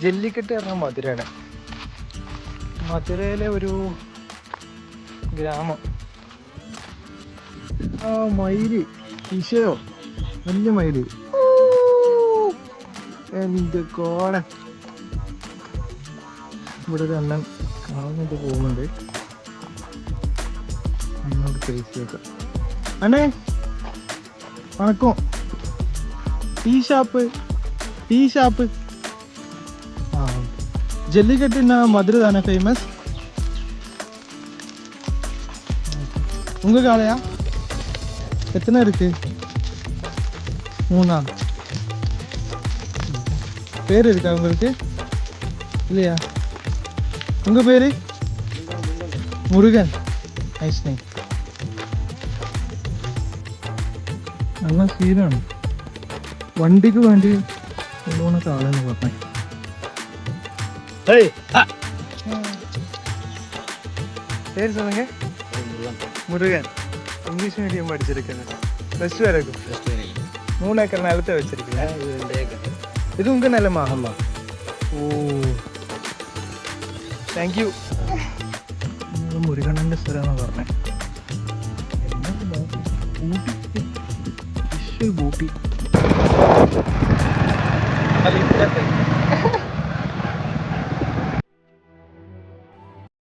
ജല്ലിക്കെട്ട് പറഞ്ഞാൽ മധുരയാണ്. മധുരയിലെ ഒരു ഗ്രാമം. ആ മയില് ഈശയോ, വലിയ മയില്. എൻ്റെ കോട. ഇവിടെ ഒരു അണ്ണൻ കാണുന്നിട്ട് പോകുന്നുണ്ട്. അണ്ണോട് പേസ് വെക്കാം. അണ്ണേ വണക്കം. Tea shop. ആ ஜல்லிக்கட்டுன்னா மதுரை தானே ஃபேமஸ்? உங்க காளையா எத்தனை இருக்கு? 3 பேர் இருக்கா உங்களுக்கு இல்லையா? உங்க பேரு? മുരുകൻ. Nice name. നല്ല സീനാണ്. വണ്ടിക്ക് വേണ്ടി കൊണ്ടുപോകുന്ന കാളെന്ന് പറഞ്ഞേ. പേര് சொல்லுங்க. മുരുകൻ. ഇംഗ്ലീഷ് മീഡിയം പഠിച്ചിരിക്കുന്നത്. +2 വരെക്കും. 3 ഏക്കർ നിലത്തെ വെച്ചിരിക്കുന്നത്. ഇത് ഉങ്ക നിലമാ? ഓ താങ്ക് യു. മുരുകണ്ണൻ്റെ സ്ഥലമാണെന്ന് പറഞ്ഞേ. ഊട്ടി.